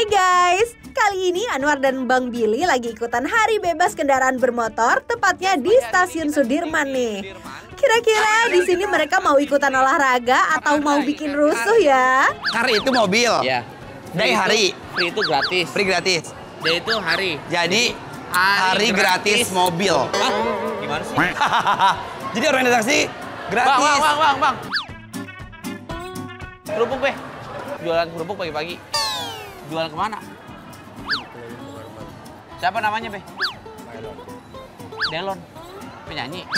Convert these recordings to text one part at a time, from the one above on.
guys, kali ini Anwar dan Bang Billy lagi ikutan hari bebas kendaraan bermotor, tepatnya di Stasiun Sudirman nih. Kira-kira di sini mereka mau ikutan olahraga atau mau bikin rusuh ya? Hari itu mobil. Ya. Day hari. Free itu gratis. Free gratis. Day itu hari. Jadi hari gratis mobil. Hah? Gimana sih? Jadi organisasi gratis. Bang. Kerupuk, Be. Jualan kerupuk pagi-pagi. Jualan kemana? Siapa namanya, Be? Delon. Penyanyi.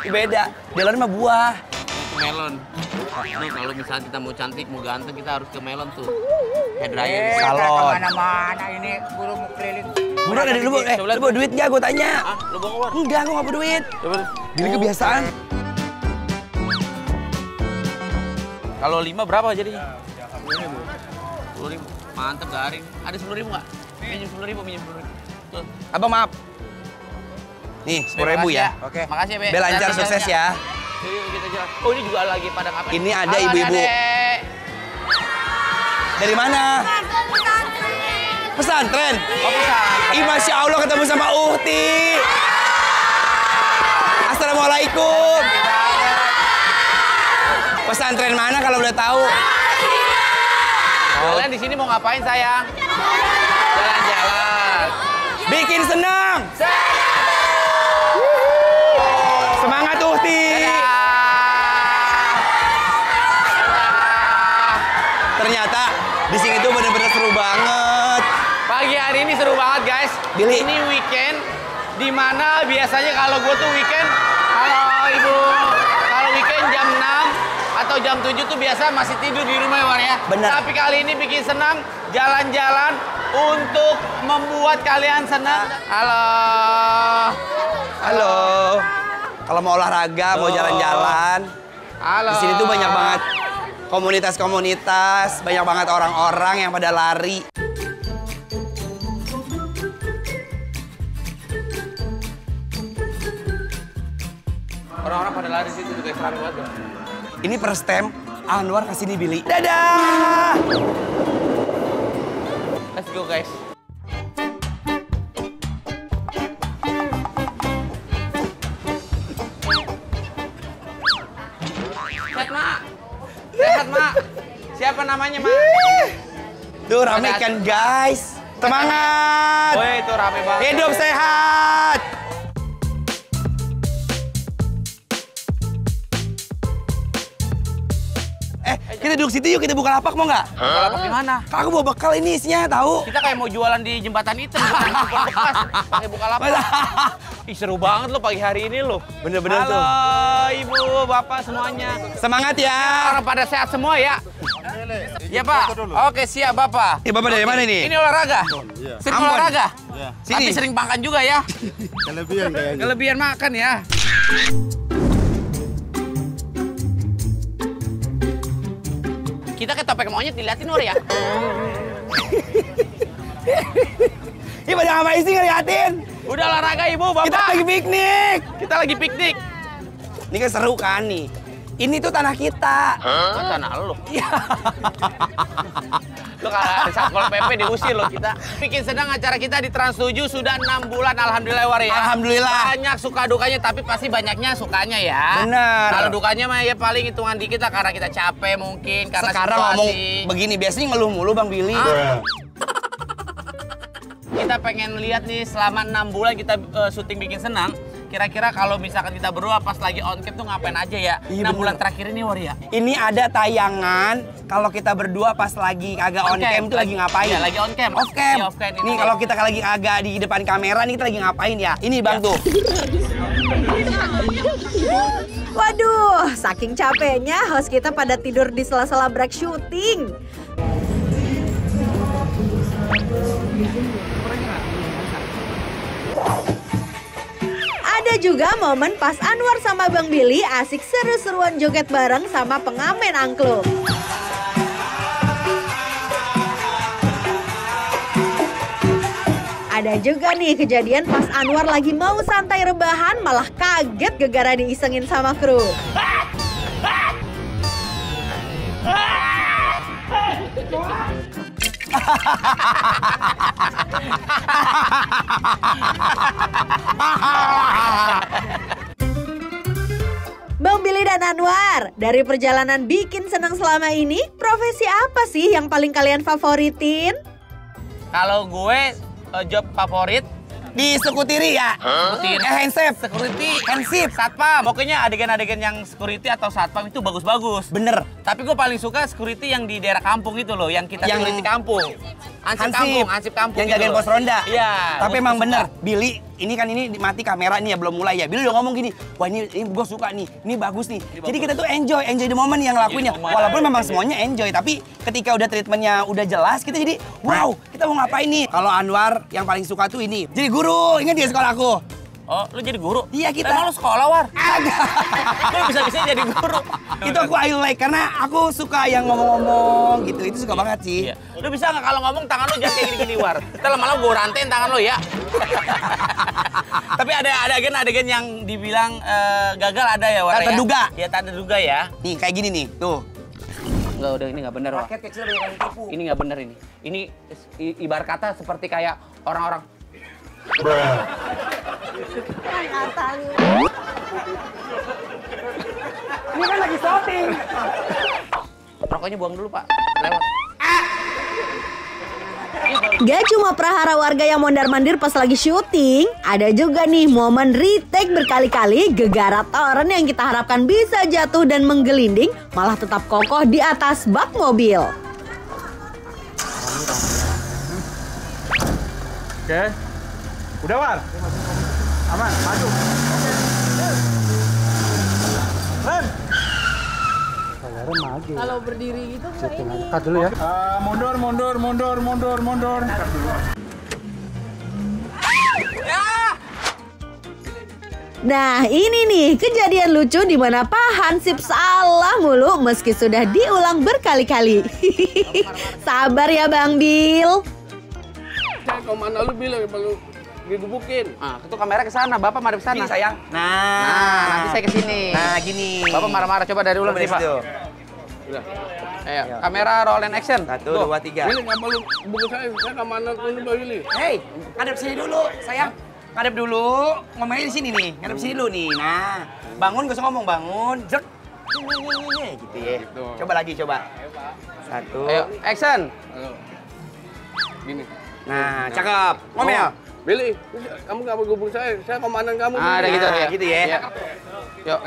Beda. Delon mah buah. Itu melon. Nih kalau misalnya kita mau cantik, mau ganteng, kita harus ke melon tuh. Hair dryer. Salon. Kemana-mana ini buru mau keliling. Buru ada dulu, lu bawa duit gak? Gue tanya. Ah, lu bawa uang? Enggak, gue gak bawa duit. Coba. Gini kebiasaan. Kalau 5 berapa jadinya? 10.000. Mantep, garing. Ada 10.000 nggak? Minjem 10.000. Tuh. Abang maaf. Nih, 10.000 ya. Oke. Makasih ya, Be. Be lancar, sukses ya. Yuk, kita jalan. Oh, ini juga lagi pada ngapain? Ini ada Halo, ibu-ibu. Adek. Dari mana? Pesantren. Oh, pesantren. Ih, Masya Allah ketemu sama Uhti. Assalamualaikum. Pesantren mana kalau udah tahu? Kalian di sini mau ngapain, sayang? Jalan-jalan. Bikin senang. Semangat Uhti. Ternyata di sini tuh bener-bener seru banget. Pagi hari ini seru banget, guys. Billy. Ini weekend, di mana biasanya kalau gue tuh weekend, kalau weekend jam 6 atau jam 7 tuh biasa masih tidur di rumah ya, War ya. Benar. Tapi kali ini bikin senang, jalan-jalan untuk membuat kalian senang. Halo. Kalau mau olahraga, mau jalan-jalan, Halo. di sini tuh banyak banget komunitas-komunitas, banyak banget orang-orang yang pada lari. Orang-orang pada lari situ juga rame banget. Ini per stem, Anwar kasih nih Billy. Dadah! Let's go, guys. Sehat, Mak. Sehat, Mak. Siapa namanya, Mak? Tuh rame kan guys. Semangat! Woi, itu rame banget. Hidup sehat! Kita duduk situ yuk, kita buka lapak mau nggak? Bukalapak di mana? Aku bawa bekal ini isinya tahu. Kita kayak mau jualan di jembatan itu. Pakai Bukalapak. Ih, seru banget lo pagi hari ini lo. Bener-bener Halo, tuh. Ibu, Bapak semuanya. Semangat ya. Orang pada sehat semua ya? Iya, Pak. Oke, siap, Bapak. Bapak dari mana ini? Ini olahraga? Sering Ambon. olahraga? Sini. Tapi sering makan juga ya? Kelebihan kayaknya. Kelebihan makan ya? Kita ke topeng monyet diliatin, Nur ya? Ih, pada ngapain sih ngeliatin? Udah olahraga, Ibu, Bapak. Kita lagi piknik. Kita lagi piknik. Ini kan seru kan nih. Ini tuh tanah kita. Oh, tanah lo. Iya. Lo kalau ada Satpol PP diusir lo kita. Bikin sedang acara kita di Trans 7 sudah 6 bulan. Alhamdulillah, War ya. Alhamdulillah. Banyak suka dukanya, tapi pasti banyaknya sukanya ya. Bener. Kalau dukanya mah ya paling hitungan dikit lah, karena kita capek mungkin. Karena Sekarang situasi. ngomong begini, biasanya ngeluh mulu Bang Billy. Kita pengen lihat nih selama 6 bulan kita syuting Bikin Senang. Kira-kira kalau misalkan kita berdua pas lagi on cam tuh ngapain aja ya? Iya, 6 bulan terakhir ini, War ya. Ini ada tayangan kalau kita berdua pas lagi agak on cam tuh lagi ngapain? Iya, lagi on cam. Off cam. Iya, off cam. Nih kalau kita lagi agak di depan kamera nih kita lagi ngapain ya? Ini Bang tuh. Waduh, saking capeknya host kita pada tidur di sela-sela break syuting. Ada juga momen pas Anwar sama Bang Billy asik seru-seruan joget bareng sama pengamen angklung. Ada juga nih kejadian pas Anwar lagi mau santai rebahan malah kaget gegara diisengin sama kru. Bang Billy dan Anwar, dari perjalanan bikin senang selama ini, profesi apa sih yang paling kalian favoritin? Kalau gue job favorit Di sekutiri ya? Sekutiri. Handship. security, Handship. satpam. Pokoknya adegan-adegan yang security atau satpam itu bagus-bagus. Bener. Tapi gue paling suka security yang di daerah kampung itu loh, yang kita Yang- security kampung. Ansip kampung. Yang gitu jagain loh. pos ronda. Iya. Tapi gua emang suka. bener, Billy, ini kan ini mati kamera nih ya, belum mulai ya. Billy udah ngomong gini, wah ini gue suka nih, ini bagus nih. Jadi kita tuh enjoy the moment yang ngelakuinnya. Walaupun memang semuanya enjoy, tapi ketika udah treatmentnya udah jelas, kita jadi wow, kita mau ngapain nih. Kalau Anwar yang paling suka tuh ini, jadi guru, ingat di sekolahku. Oh, lu jadi guru? Iya, kita. Emang lu sekolah, War? Agak. Lu bisa-bisa jadi guru. Itu aku I like, karena aku suka yang ngomong-ngomong gitu, itu suka banget sih. Iya. Lu bisa nggak kalau ngomong tangan lu jangan kayak gini-gini, War. Ntar lama-lama gue rantain tangan lu ya. Tapi ada adegan yang dibilang gagal ada ya, War? Tak terduga. Ya, tak terduga ya. Nih, kayak gini nih, tuh. Enggak, udah ini nggak bener, War. Rakyat kecil banyak yang tipu. Ini nggak bener ini. Ini ibarat kata seperti kayak orang-orang. Ini kan lagi syuting. Rokoknya buang dulu, Pak. Lewat. Gak cuma prahara warga yang mondar-mandir pas lagi syuting, ada juga nih momen retake berkali-kali gegara toren yang kita harapkan bisa jatuh dan menggelinding, malah tetap kokoh di atas bak mobil. Oke. Udah, War? Aman, maju. Rem. Kalau berdiri gitu nggak ini. Cut dulu ya. Mundur. Cut dulu. Nah ini nih kejadian lucu di mana Pak Hansip salah mulu meski sudah diulang berkali-kali. Sabar ya Bang Bil. Kemana lu bilang kalau digebukin? Ah, itu kamera ke sana, Bapak madep sana. Ini sayang. Nah, nanti saya ke sini. Nah, gini. Bapak marah-marah, coba dari ulang Coba nih, Pak. situ. Udah. Ayo, kamera roll and action. 1, Tuh. 2, 3. Ini nggak perlu buku saya kemana lu Billy? Hei, ngadep sini dulu, sayang. Ngadep dulu, ngomongnya di sini nih. Ngadep sini dulu nih. Nah, bangun gak usah ngomong, bangun. Jek. Gitu ya. Gitu. Coba lagi, coba. 1. Ayo, action. Halo. Gini. Nah, cakep. Ngomel. Billy, kamu nggak bergubung saya komandan kamu. Ah, ada gitu Nah, ya. gitu ya. Iya. Yuk.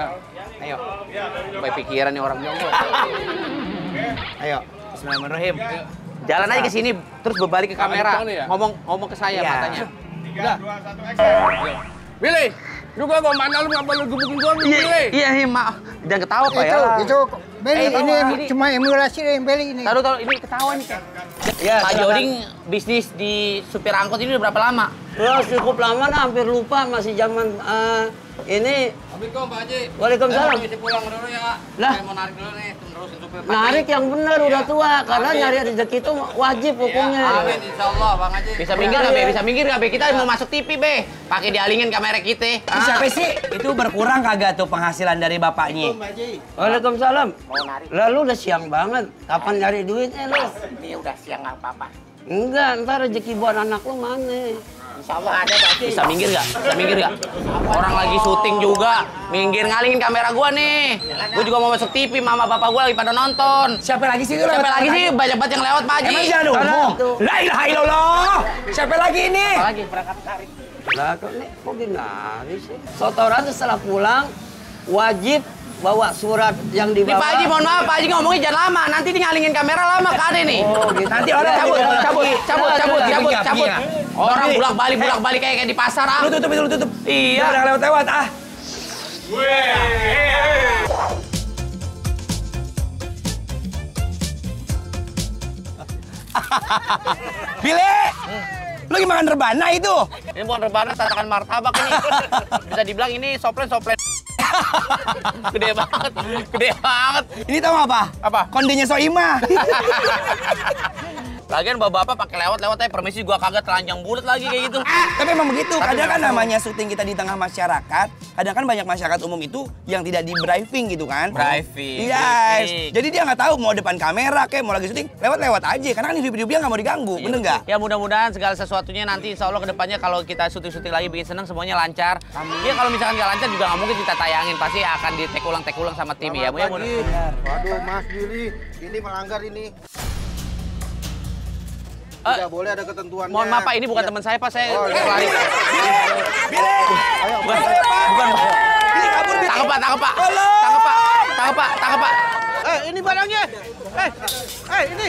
Ayo. Baik pikiran nih orang. Ayo. Bismillahirrahmanirrahim. Jalan aja ke sini, terus berbalik ke kamera. Depan nih ya? Ngomong ke saya Iya. matanya. Billy, lu gua komandan lu nggak perlu gebukin gua Billy. Iya, maaf. Jangan ketawa, Pak ya. Itu Beli ini cuma emulasi deh Beli ini. Taruh ini ketawa nih. Ya, Pak silakan. Joding bisnis di supir angkot ini udah berapa lama? Ya cukup lama nah, hampir lupa masih zaman ini. Assalamualaikum Pak Haji. Waalaikumsalam. Mesti pulang dulu ya. Lah. Saya mau narik dulu nih, terusin supir. Narik yang benar udah tua karena nyari rezeki itu wajib hukumnya. Amin, insyaallah Bang Haji. Bisa minggir nggak, Be? Bisa minggir nggak, Be? Kita mau masuk TV, Be. Pakai dialingin kamera kita. Itu siapa sih? Itu berkurang kagak tuh penghasilan dari bapaknya? Waalaikumsalam. Lalu udah siang banget. Kapan nyari duitnya lu? Ini udah siang nggak apa-apa. Enggak, ntar rezeki buat anak lu mana? Insyaallah ada, Pak. Bisa minggir nggak? Bisa minggir nggak? Orang lagi syuting juga. Minggir ngalingin kamera gua nih. Gua juga mau masuk TV, mama bapak gua lagi pada nonton. Siapa lagi sih? Siapa lagi sih? Banyak banget yang lewat, Pak Haji. Emang jangan ngomong. La ilaha illallah. Siapa lagi ini? Apa lagi? Berangkat tarik. Lah kok nih kok dinari sih? Setoran setelah pulang wajib bawa surat yang Nih dibawa. Pak Haji, mohon maaf, Pak Haji ngomongnya jangan lama. Nanti dia ngalingin kamera lama ke Ade nih. Oh, gitu. Nanti orang Cabut. Orang bulak-balik kayak di pasar ah. Lu tutup. Iya. Udah lewat ah. Bile, lu gimana makan rebana itu? Ini bukan rebana, tatakan martabak ini. Bisa dibilang ini soplen. Gede banget. Ini tau apa? Apa? Kondenya Soima. Lagian bapak-bapak pakai lewat-lewat aja, permisi gua kagak telanjang bulat lagi kayak gitu. Tapi emang begitu, kadang kan namanya syuting kita di tengah masyarakat, kadang kan banyak masyarakat umum itu yang tidak di briefing gitu kan. Briefing. Yes. Jadi dia nggak tahu mau depan kamera kayak mau lagi syuting, lewat-lewat aja. Karena kan hidup dia nggak mau diganggu, bener nggak? Ya mudah-mudahan segala sesuatunya nanti insya Allah kedepannya kalau kita syuting-syuting lagi bikin seneng semuanya lancar. Ya kalau misalkan nggak lancar juga nggak mungkin kita tayangin, pasti akan di take ulang sama tim ya. Waduh, Mas Billy, ini melanggar ini. Tidak boleh ada ketentuannya. Mohon maaf Pak, ini bukan teman saya Pak, saya lari. Bukan. Ini kabur, Billy. Tangkap Pak. Tangkap Pak. Ini barangnya. Ini.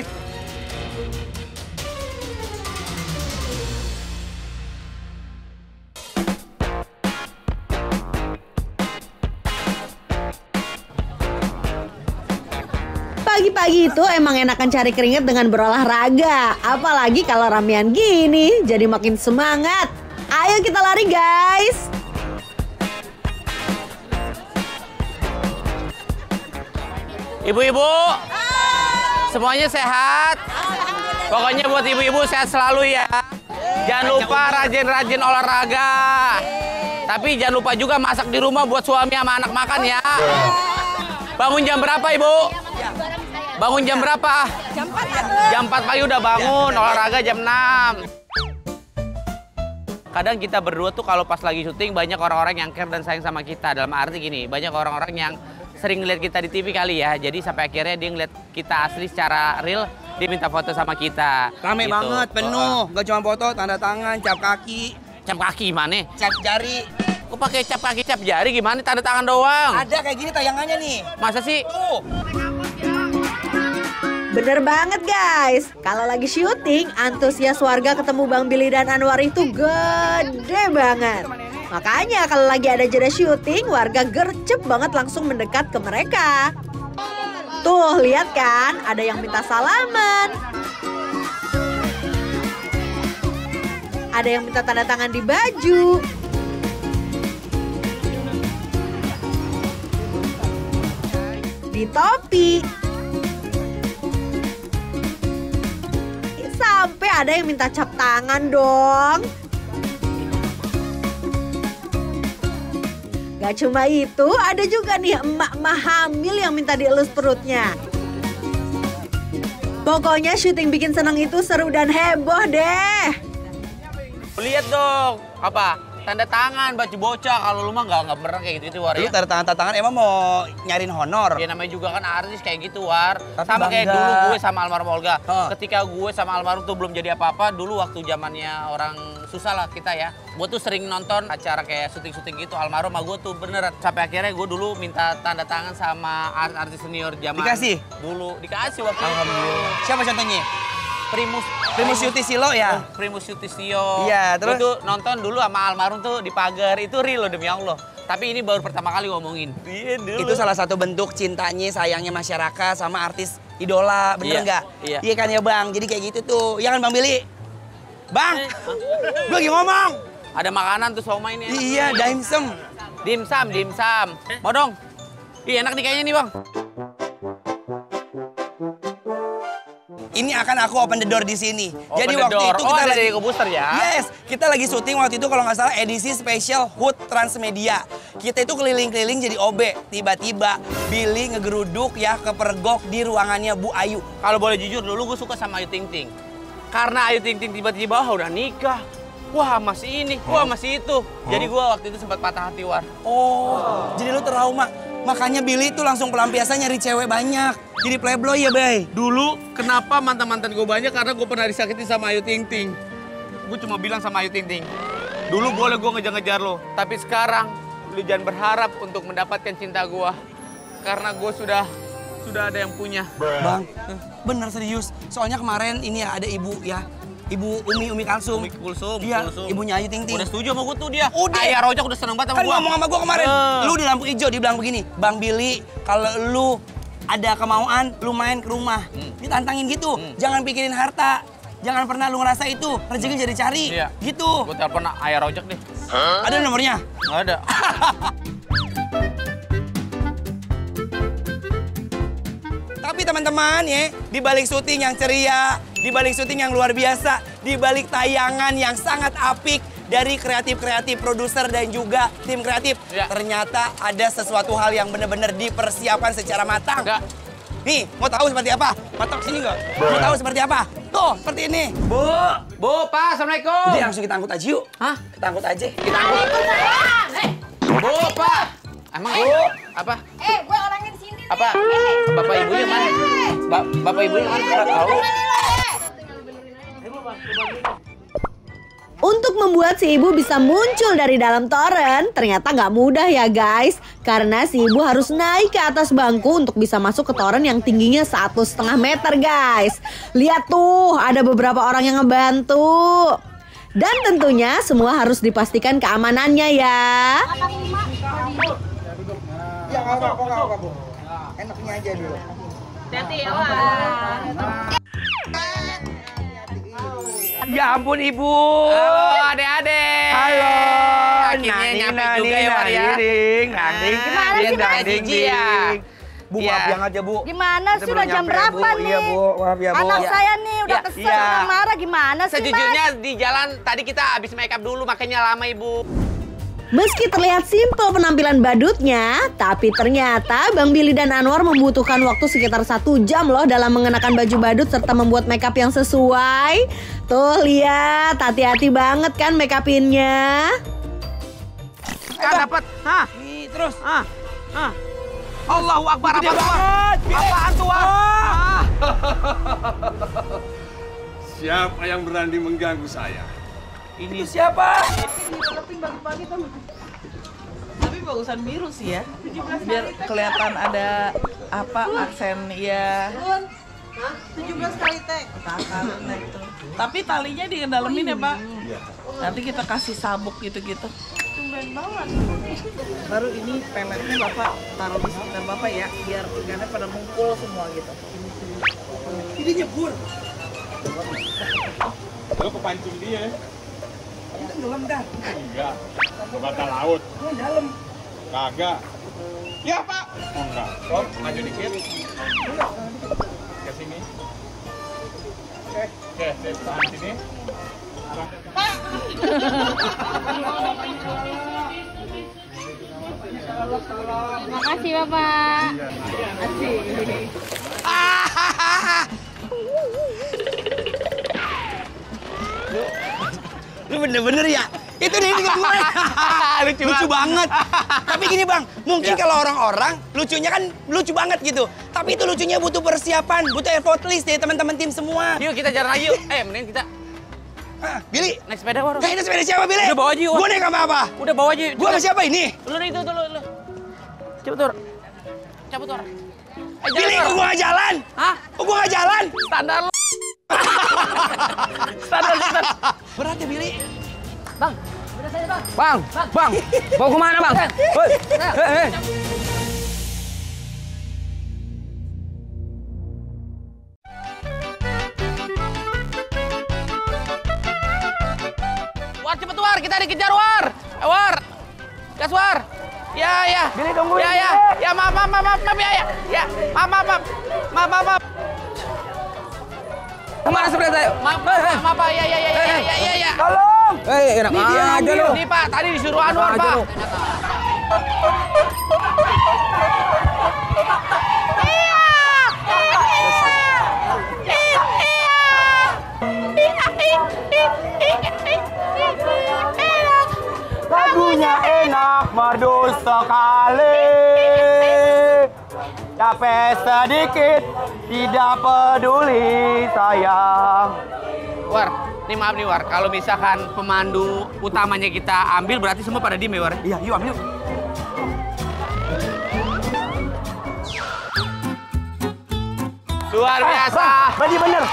Pagi-pagi itu emang enakan cari keringat dengan berolahraga. Apalagi kalau ramean gini, jadi makin semangat. Ayo kita lari guys. Ibu-ibu, semuanya sehat. Pokoknya buat ibu-ibu sehat selalu ya. Jangan lupa rajin-rajin olahraga. Tapi jangan lupa juga masak di rumah buat suami sama anak makan ya. Bangun jam berapa Ibu? Bangun jam berapa? Jam 4. Jam 4 pagi udah bangun, olahraga jam 6. Kadang kita berdua tuh kalau pas lagi syuting banyak orang-orang yang care dan sayang sama kita. Dalam arti gini, banyak orang-orang yang sering ngeliat kita di TV kali ya. Jadi sampai akhirnya dia ngeliat kita asli secara real, dia minta foto sama kita. Rame gitu. banget, penuh. Gak cuma foto, tanda tangan, cap kaki. Cap kaki gimana? Cap jari. Kok pakai cap kaki, cap jari gimana? Tanda tangan doang. Ada kayak gini tayangannya nih. Masa sih? Bener banget guys, kalau lagi syuting, antusias warga ketemu Bang Billy dan Anwar itu gede banget. Makanya kalau lagi ada jeda syuting, warga gercep banget langsung mendekat ke mereka. Tuh, lihat kan, ada yang minta salaman. Ada yang minta tanda tangan di baju. Di topi. Sampai ada yang minta cap tangan dong. Gak cuma itu, ada juga nih emak-emak hamil yang minta dielus perutnya. Pokoknya syuting bikin seneng itu seru dan heboh deh. Lihat dong, apa? Tanda tangan, baju bocah. Kalau lu mah nggak pernah kayak gitu War Lu ya. tanda tangan emang mau nyariin honor? Ya namanya juga kan artis kayak gitu War. Tapi Sama kayak bangga. dulu gue sama almarhum Olga. Ketika gue sama almarhum tuh belum jadi apa-apa, dulu waktu zamannya orang susah lah kita ya. Gue tuh sering nonton acara kayak syuting-syuting gitu, almarhum sama gue tuh bener. Sampai akhirnya gue dulu minta tanda tangan sama artis senior zaman Dikasih? dulu. Dikasih waktu Alhamdulillah. itu. Siapa contohnya? Primus Yudhisthira ya? Primus Yudhisthira. Iya, terus? Gue tuh nonton dulu sama almarhum tuh di pagar. Itu real loh demi Allah. Tapi ini baru pertama kali ngomongin. Iya dulu. Itu salah satu bentuk cintanya, sayangnya masyarakat sama artis idola, bener Iya, nggak? iya. Iya kan ya Bang, jadi kayak gitu tuh. Iya kan Bang Billy? Bang, gue lagi ngomong. Ada makanan tuh somai ini. Iya, dimsum. Dimsum. Mau dong? Ih enak nih kayaknya nih Bang. Ini akan aku open the door di sini. Open Jadi the waktu door. itu Oh, kita ada lagi dari Booster ya? Yes, kita lagi syuting waktu itu kalau nggak salah edisi spesial HUT Transmedia. Kita itu keliling-keliling jadi OB. Tiba-tiba Billy ngegeruduk ya kepergok di ruangannya Bu Ayu. Kalau boleh jujur dulu gue suka sama Ayu Ting Ting. Karena Ayu Ting Ting tiba-tiba udah nikah. Wah masih ini, wah masih itu. Jadi gue waktu itu sempat patah hati War. Oh, jadi lu trauma. Makanya Billy tuh langsung pelampiasan nyari cewek banyak. Jadi playboy ya, Bay? Dulu kenapa mantan-mantan gue banyak karena gue pernah disakitin sama Ayu Ting Ting. Gue cuma bilang sama Ayu Ting Ting, dulu boleh gue ngejar-ngejar lo, tapi sekarang lu jangan berharap untuk mendapatkan cinta gue. Karena gue sudah ada yang punya. Bang, bener serius. Soalnya kemarin ini ya ada ibu ya. Ibu Umi Kalsum. Umi Kulsum, Iya, Kulsum. ibunya Ayu Ting Ting. Udah setuju sama gue tuh dia. Udah. Ayah Rojak udah seneng banget sama Kan gue. ngomong sama gue kemarin, lu di lampu hijau, dia bilang begini, Bang Billy, kalau lu ada kemauan, lu main ke rumah. Ditantangin gitu, jangan pikirin harta. Jangan pernah lu ngerasa itu, rezeki jadi cari. Iya. Gitu. Gue telepon Ayah Rojak deh. Ada nomornya? Nggak ada. Tapi teman-teman ya, di balik syuting yang ceria, di balik syuting yang luar biasa, di balik tayangan yang sangat apik dari kreatif-kreatif produser dan juga tim kreatif. Ternyata ada sesuatu hal yang benar-benar dipersiapkan secara matang. Nih, mau tahu seperti apa? Matok sini nggak? Mau tahu seperti apa? Tuh, seperti ini. Bu, Pak, Assalamualaikum. Udah langsung kita angkut aja yuk. Hah? Kita angkut aja. Kita angkut. Bu, Pak. Emang apa? Gue orangnya di sini. Apa? Bapak ibunya mana? Bapak ibunya mana? Nggak tahu. Untuk membuat si ibu bisa muncul dari dalam toren, ternyata nggak mudah ya guys. Karena si ibu harus naik ke atas bangku untuk bisa masuk ke toren yang tingginya 1,5 meter guys. Lihat tuh, ada beberapa orang yang ngebantu. Dan tentunya semua harus dipastikan keamanannya ya. Ya nggak apa-apa, Bu. Enaknya aja dulu. Hati-hati ya. Ya ampun Ibu. Halo adek-adek. Halo. Akhirnya nyampe juga ya War ya. Gimana sih, Mas? Ya. Bu, maaf yang aja Bu. Gimana sih, udah jam nyampe, berapa Bu. nih? Iya Bu, maaf ya Bu. Anak saya nih udah Ya, kesel, iya. udah marah. Gimana sih, Mas? Sejujurnya di jalan tadi kita habis make up dulu makanya lama Ibu. Meski terlihat simpel penampilan badutnya, tapi ternyata Bang Billy dan Anwar membutuhkan waktu sekitar 1 jam loh dalam mengenakan baju badut serta membuat makeup yang sesuai. Tuh lihat, hati-hati banget kan make upinnya. Dapat. Hah? Nih, terus. Allahu Akbar. Apaan tuh? Siapa yang berani mengganggu saya? Ini siapa? Tapi bagusan biru sih ya. Biar kelihatan ada apa aksen ya. 17 kali teh. Nah itu. Tapi talinya dikendalemin ya, Pak. Nanti kita kasih sabuk gitu-gitu. Tumben banget. Baru ini peletnya Bapak taruh di sekitar Bapak ya, biar ikannya pada ngumpul semua gitu. Ini nyebur. Lo kepancing dia. Tenggelam dah. Enggak. Ke bata laut. Dalam. Kagak. Ya, Pak. Oh, enggak. Oh, maju dikit. Ke sini. Oke, saya tahan sini. Makasih, Bapak. Lu bener-bener ya? Itu nih ini kedua. Lucu banget. Tapi gini Bang, mungkin kalau orang-orang lucunya kan lucu banget gitu. Tapi itu lucunya butuh persiapan, butuh effort list ya teman-teman tim semua. Yuk kita jalan lagi yuk. Mending kita Billy. naik sepeda War. Itu sepeda siapa Billy? Udah bawa aja yuk. Gua naik sama apa? Udah bawa aja. Gua sama siapa ini? Lu itu tuh lu. Cepet War. Cepet War. Billy, kok gua nggak jalan? Hah? Kok gua nggak jalan? Standar lu. Standar. Berat ya Billy. Bang. Bang. Mau kemana Bang? War, cepet War, kita dikejar War. War. Gas War. Ya. Billy tungguin. Ya, maaf ya. Ya, maaf. Kemana sepeda saya? Maaf Pak. Ya. Tolong. Enak aja lu. Nih Pak, tadi disuruh Anwar Pak. Lagunya enak, merdu sekali. Capek sedikit, tidak peduli sayang. War, nih maaf nih War, kalau misalkan pemandu utamanya kita ambil berarti semua pada diem ya War? Iya, yuk ambil. Luar biasa. Berarti bener.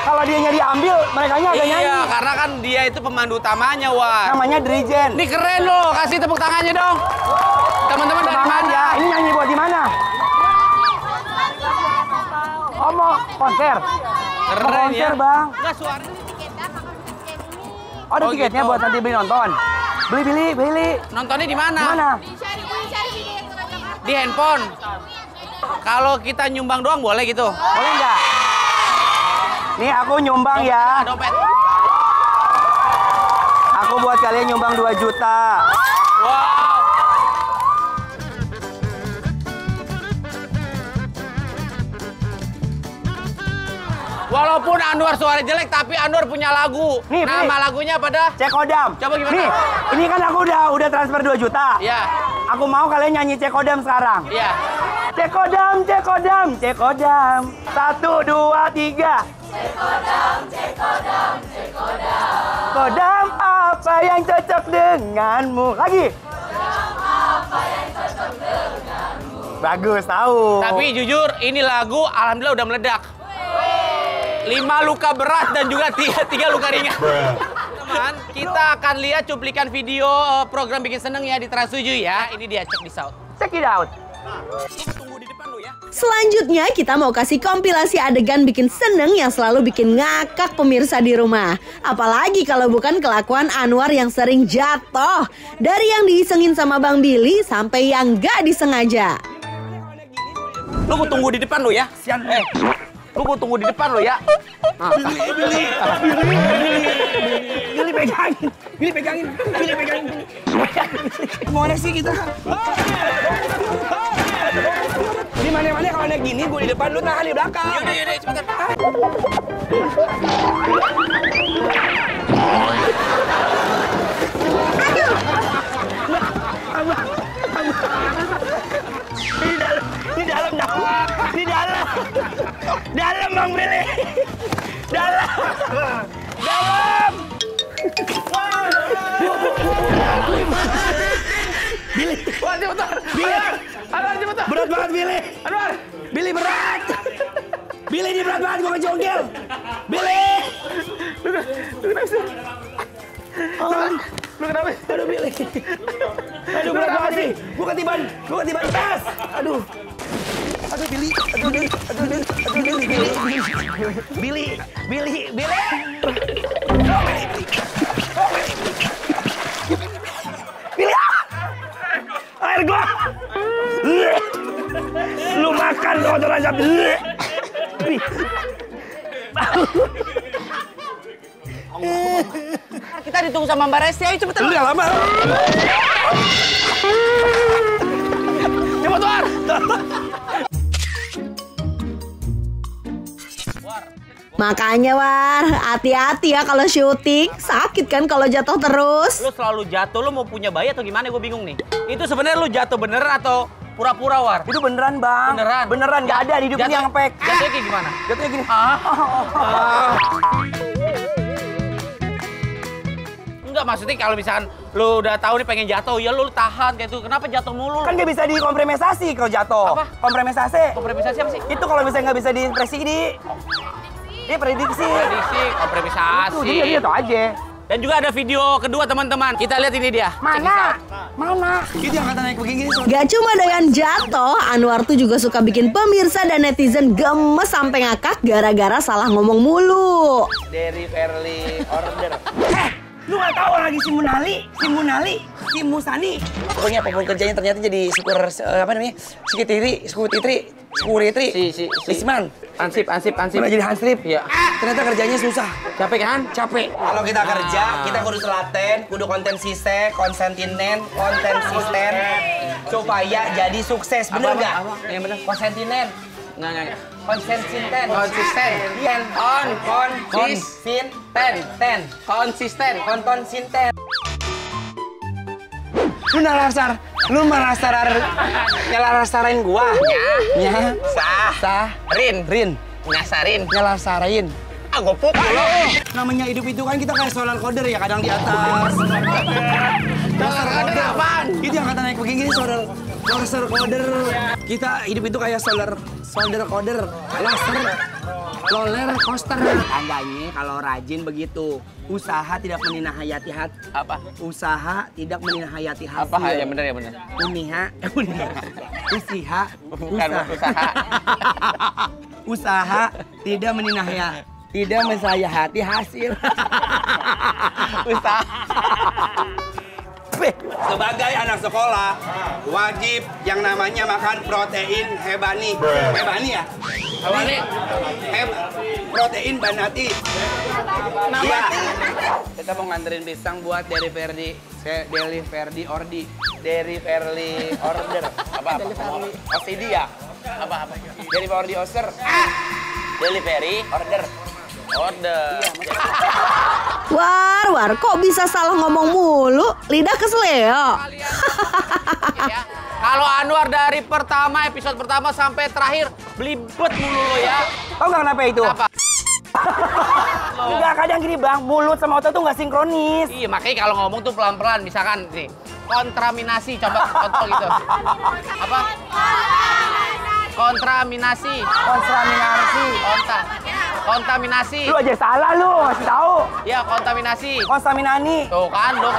Kalau dia diambil, mereka agak nyanyi. Iya, karena kan dia itu pemandu utamanya War. Namanya Drijen. Ini keren loh, kasih tepuk tangannya dong. Teman-teman dari mana? Ya. Ini nyanyi buat di mana? Oh, mau konser. Keren konser, ya. Bang. Enggak suaranya. Oh, ada tiketnya gitu. buat nanti beli nonton. Beli. Nontonnya di mana? Di mana? Di handphone. Kalau kita nyumbang doang boleh gitu? Boleh nggak? Nih aku nyumbang ya. Dompet. Aku buat kalian nyumbang 2 juta. Wow. Walaupun Anwar suara jelek, tapi Anwar punya lagu. Nih, nama lagunya apa dah? Cekodam. Coba gimana? Nih, ini kan aku udah transfer 2 juta. Iya. Aku mau kalian nyanyi Cekodam sekarang. Iya. Cekodam, cekodam, cekodam. 1, 2, 3. Cekodam, cekodam, cekodam. Kodam apa yang cocok denganmu? Lagi. Kodam apa yang cocok denganmu? Bagus, tahu. Tapi jujur, ini lagu alhamdulillah udah meledak. 5 luka berat dan juga 3 luka ringan. Teman, kita akan lihat cuplikan video program Bikin Seneng ya di Trans 7 ya. Ini dia, check this out. Check it out. Tunggu di depan lu ya. Selanjutnya kita mau kasih kompilasi adegan bikin seneng yang selalu bikin ngakak pemirsa di rumah. Apalagi kalau bukan kelakuan Anwar yang sering jatuh. Dari yang diisengin sama Bang Billy sampai yang gak disengaja. Lu gua tunggu di depan lu ya. Lu gua tunggu di depan lu ya. Billy pegangin. Billy pegangin. Billy pegangin. Mau naik sih kita. Di mana-mana kalau naik gini, gue di depan, lu tahan di belakang. Yaudah, cepetan. Dalam Bang Billy. Dalam. Billy. Wah, cepetan. Billy. Anwar, cepetan. Berat banget Billy. Anwar. Billy berat. Billy ini berat banget, gue ngejongkel. Billy. Lu kenapa sih? Lu kenapa? Aduh Billy. Aduh berat banget sih. Gue ketiban tas. Aduh Billy. Aduh Billy. Air gua. Lu makan kotoran sapi. Kita ditunggu sama Mbak Resti, ayo cepetan. Udah lama. Cepet, War. Makanya War, hati-hati ya kalau syuting. Sakit kan kalau jatuh terus. Lu selalu jatuh, lu mau punya bayi atau gimana? Gue bingung nih. Itu sebenarnya lu jatuh beneran atau pura-pura, War? Itu beneran Bang. Beneran, nggak ada di hidupnya yang ngepek. Jatuhnya kayak gimana? Jatuhnya gini. Enggak, maksudnya kalau misalkan lu udah tahu nih pengen jatuh, ya lu tahan kayak itu. Kenapa jatuh mulu? Kan nggak bisa dikompremisasi kalau jatuh. Apa? Kompremisasi. Kompremisasi apa sih? Itu kalau misalnya nggak bisa diprediksi. Ini prediksi. Prediksi, kompremisasi. Itu dia itu aja. Dan juga ada video kedua teman-teman. Kita lihat ini dia. Mana? Itu yang kata naik begini. Gak cuma doyan jatuh, Anwar tuh juga suka bikin pemirsa dan netizen gemes sampai ngakak gara-gara salah ngomong mulu. Dari Verly order. Lu nggak tahu lagi si Musani. Pokoknya apapun kerjanya ternyata jadi Sekuritri, Lisman. Ansip. Udah jadi Hansip. Iya. Ternyata kerjanya susah. Capek kan? Capek. Kalau kita kerja, kita kudu telaten, kudu konsisten, supaya jadi sukses. Bener nggak? Yang bener. Konsisten. Nggak. Konsisten. Lu nyalar-sarain gua. Ya. Rin. Nyasarin. Nyalar-sarain. Ah, gue pukul lo. Namanya hidup itu kan kita kayak solar coder ya, kadang di atas. Solar coder apaan? Itu yang kata naik begini solar coder. Kita hidup itu kayak solar coder. Roller coaster. Tandanya kalau rajin begitu. Usaha tidak menihayati hati. Apa? Usaha tidak menihayati hati. Apa ya bener. Usaha tidak menihayati hasil. Usaha. Sebagai anak sekolah, wajib yang namanya makan protein hebani. Hebani ya? Apa nih? Protein banati. Iya. Kita mau nganterin pisang buat Dari Verdi. Deli Verdi Ordi. Dari Verdi Order. Apa? OCD ya? Apa? Dari Verdi Order. Deli Verdi Order. War, kok bisa salah ngomong mulu? Lidah kesleo. Kalau Anwar dari episode pertama sampai terakhir belibet mulu lo ya. Tahu nggak kenapa itu? Kenapa? Enggak, kadang gini bang, mulut sama otot tuh nggak sinkronis. Iya, makanya kalau ngomong tuh pelan-pelan. Misalkan nih, kontraminasi, coba kontrol gitu. Apa? Kontaminasi. Lu aja salah lu, masih tahu. Ya, kontaminasi. Kontaminani. Tuh kan, lu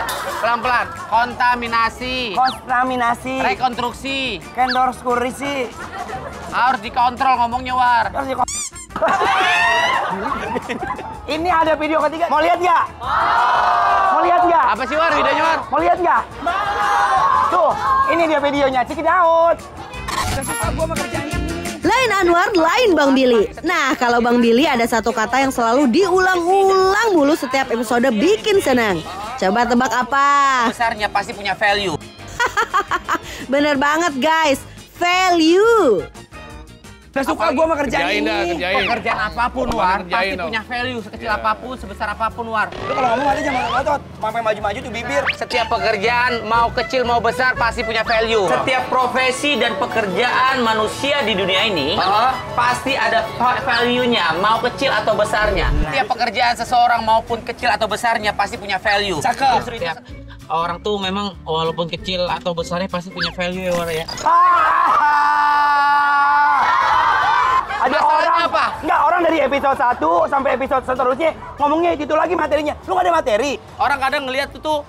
pelan-pelan. Kontaminasi. Rekonstruksi. Kendorkurisi. Harus dikontrol ngomongnya, War. Ini ada video ketiga. Mau lihat nggak? Mau lihat nggak? Apa sih, War, videonya, War? Mau lihat nggak? Tuh, ini dia videonya. Check it out. Lain Anwar, lain Bang Billy. Nah, kalau Bang Billy ada satu kata yang selalu diulang-ulang mulu setiap episode bikin senang. Coba tebak apa? Besarnya pasti punya value. Bener banget guys, value. Udah suka gue sama kerjaan ini. Pekerjaan apapun, War, pasti punya value. Sekecil apapun, sebesar apapun, War. Lu kalau ngomong ada jangan ngotot. Sampai maju-maju tuh bibir. Setiap pekerjaan, mau kecil mau besar, pasti punya value. Setiap profesi dan pekerjaan manusia di dunia ini, pasti ada value-nya, mau kecil atau besarnya. Setiap pekerjaan seseorang maupun kecil atau besarnya, pasti punya value. Cakep. Orang tuh memang walaupun kecil atau besarnya pasti punya value ya, War ya. Ada orang apa? Enggak, orang dari episode 1 sampai episode seterusnya ngomongnya itu lagi materinya. Lu gak ada materi. Orang kadang ngelihat tuh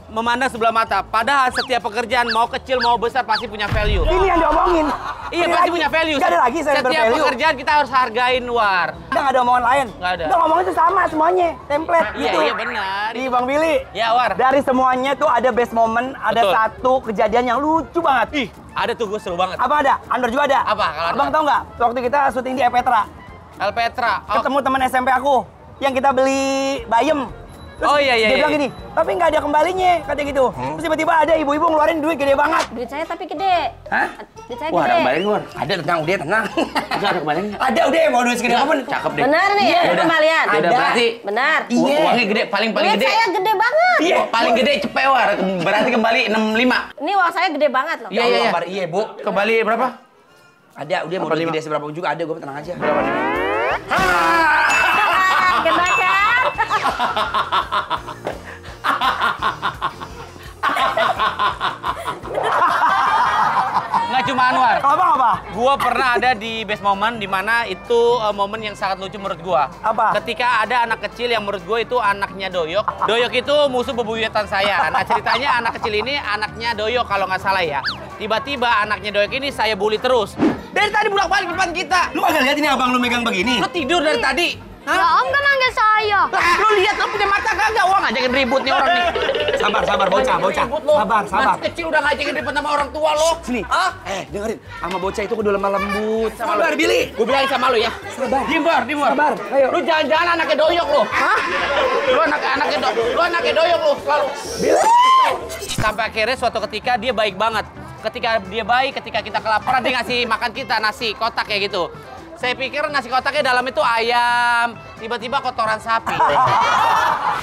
memandang sebelah mata. Padahal setiap pekerjaan mau kecil mau besar pasti punya value. Ini yang diomongin. Iya, pasti punya value. Gak ada lagi saya bervalue. Setiap pekerjaan kita harus hargain, War. Udah gak ada omongan lain. Gak ada. Udah ngomongnya itu sama semuanya. Template Iya, gitu. iya benar. Di Bang Billy. Ya, War. Dari semuanya tuh ada best moment. Ada Betul. satu kejadian yang lucu banget. Ih, ada tuh, gue seru banget. Apa ada? Andor juga ada. Apa? Kalau Abang tahu nggak? Waktu kita syuting di Petra. El Petra. Oh. Ketemu teman SMP aku. Yang kita beli bayam. Terus Oh, iya. dia bilang gini, tapi nggak ada kembalinya, katanya gitu. Terus tiba-tiba ada ibu-ibu ngeluarin duit gede banget. Duit saya tapi gede. Hah? Duit saya Wah, gede. ada kembalian luar. Ada, tenang, dia tenang. Ada kembalian. Ada, udah mau duit segede apa? Cakep deh. Benar nih, Iya, ada udah. kembalian. Udah Ada. berarti Benar. Iya. uangnya gede, paling Duit gede. saya gede banget. Iya. Paling gede cepet, War. Berarti kembali 65. Ini uang saya gede banget loh. Iya, iya, iya. Iya, Bu. Kembali berapa? Ada, udah mau duit gede seberapa juga ada, gue tenang aja. Berapa nih? Kena kan? Nggak cuma Anwar. Apa? Gua pernah ada di best moment di mana itu momen yang sangat lucu menurut gua. Apa? Ketika ada anak kecil yang menurut gua itu anaknya Doyok. Doyok itu musuh bebuyutan saya. Nah, ceritanya anak kecil ini anaknya Doyok kalau nggak salah ya. Tiba-tiba anaknya Doyok ini saya bully terus. Dari tadi bolak-balik depan kita. Lu kagak lihat ini abang lu megang begini? Lu tidur dari tadi. Ya Om kan manggil saya. Lah, lu lihat lu punya mata kagak? Wah, ngajakin ribut nih orang nih. Sabar, bocah. Ribut lo. Sabar. Masih kecil udah ngajakin ribut sama orang tua lo. Sini. Hah? Dengerin. Sama bocah itu kudu lemah lembut. Sabar, Billy. Gue bilangin sama lu ya. Sabar. Dimbar. Sabar. Ayo. Lu jangan-jangan anaknya Doyok lo. Hah? Lu anaknya Doyok lo selalu. Billy. Sampai akhirnya suatu ketika dia baik banget. Ketika dia baik, ketika kita kelaparan dia ngasih makan kita nasi kotak kayak gitu. Saya pikir nasi kotaknya dalam itu ayam, tiba-tiba kotoran sapi.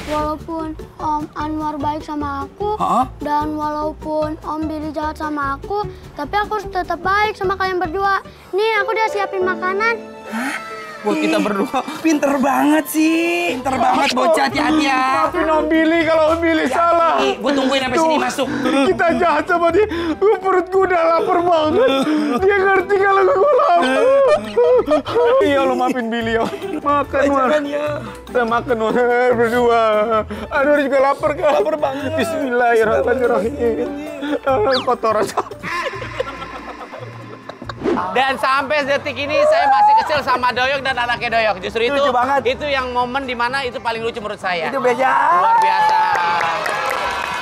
Walaupun Om Anwar baik sama aku, dan walaupun Om Billy jahat sama aku, tapi aku harus tetap baik sama kalian berdua. Nih, aku udah siapin makanan. Buat kita berdua. Pinter banget sih. Pinter banget bocah, hati-hati ya. Maafin Om Billy kalau Om Billy salah. Gue tungguin sampai sini masuk. Kita jahat sama dia. Perutku udah lapar banget. Dia ngerti kalau gue lapar. Iya, lo maafin Billy ya. Makan, War. Kita makan, War. Berdua. Aduh, juga lapar kan? Lapar banget. Bismillahirrahmanirrahim. Kotoran sapi. Dan sampai detik ini saya masih kesel sama Doyok dan anaknya Doyok. Justru itu Lucu banget. itu yang momen dimana itu paling lucu menurut saya. Itu beda. Luar biasa.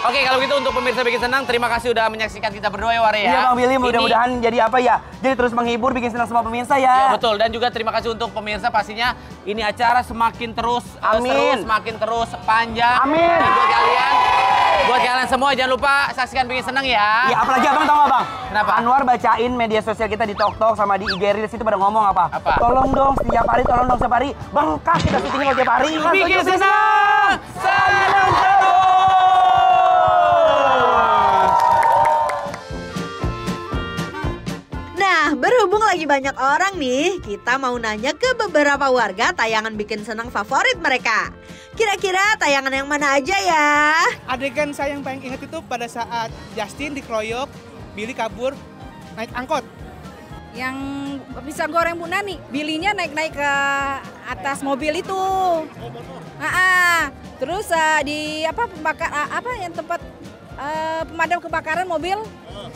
Oke, kalau gitu untuk pemirsa Bikin Senang, terima kasih udah menyaksikan kita berdua ya, Wari ya. Iya Bang Billy, mudah-mudahan jadi apa ya? Jadi terus menghibur, bikin senang semua pemirsa ya. Iya betul, dan juga terima kasih untuk pemirsa pastinya ini acara semakin terus Amin. semakin terus panjang. Amin. Dan buat kalian semua jangan lupa saksikan Bikin Senang ya. Ya apalagi Abang tahu nggak Bang? Kenapa? Anwar bacain media sosial kita di TokTok sama di IG Reels itu pada ngomong apa? Tolong dong setiap hari, tolong dong setiap hari. Bengkak kita syutingnya setiap hari. Bikin Senang, senang terus. Nah, berhubung lagi banyak orang nih, kita mau nanya ke beberapa warga tayangan Bikin Senang favorit mereka. Kira-kira tayangan yang mana aja ya? Adegan saya yang paling ingat itu pada saat Justin dikeroyok, Billy kabur naik angkot. Yang bisa goreng Bu Nani, Billy-nya naik-naik ke atas mobil itu. Terus di yang tempat pemadam kebakaran mobil.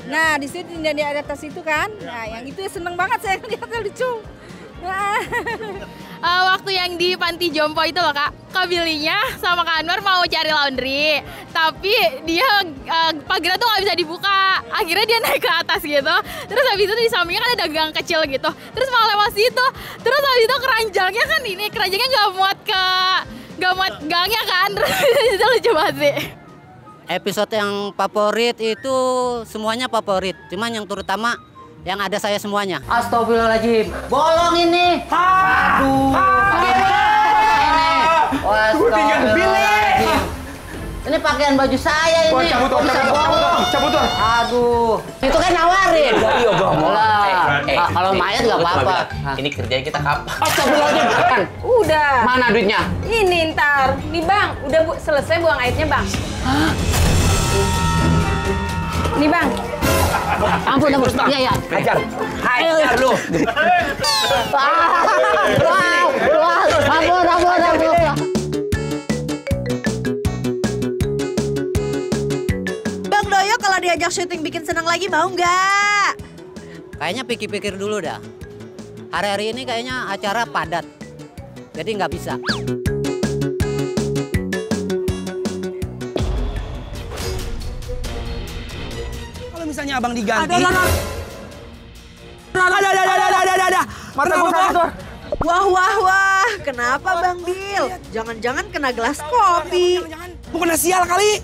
Nah, di situ di atas itu kan. Nah, yang itu seneng banget saya lihatnya lucu. Waktu yang di panti jompo itu loh Kak, Billy-nya sama Kak Anwar mau cari laundry, tapi dia pagarnya tuh nggak bisa dibuka. Akhirnya dia naik ke atas gitu. Terus habis itu di sampingnya kan ada gang kecil gitu. Terus malah lewat situ. Terus habis itu keranjangnya kan keranjangnya nggak muat gangnya kan. Terus itu lucu banget sih. Episode yang favorit itu semuanya favorit, cuman yang terutama yang ada saya semuanya. Astagfirullahaladzim, bolong ini. Aduh, Astagfirullahaladzim. Ini pakaian baju saya ini. Cabut. Aduh, itu kan nawarin. Iya Bang. Kalau mayat nggak apa-apa. Ini kerjanya kita kapan? Astagfirullahaladzim. Udah. Mana duitnya? Ini ntar. Nih Bang, udah selesai buang airnya Bang. Nih Bang. Ampun. Iya. Hajar lu. Ampun. Bang Doyo kalau diajak syuting Bikin Senang lagi mau nggak? Kayaknya pikir-pikir dulu dah. Hari-hari ini kayaknya acara padat, jadi nggak bisa. Kalau misalnya Abang diganti. Ada. Wah. Kenapa Bang Bil? Jangan-jangan kena gelas kopi. Mau kena sial kali.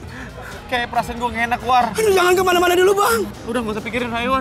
Kayak perasaan gue nggak enak, War. Aduh, jangan kemana-mana dulu Bang. Udah nggak usah pikirin, ayo War.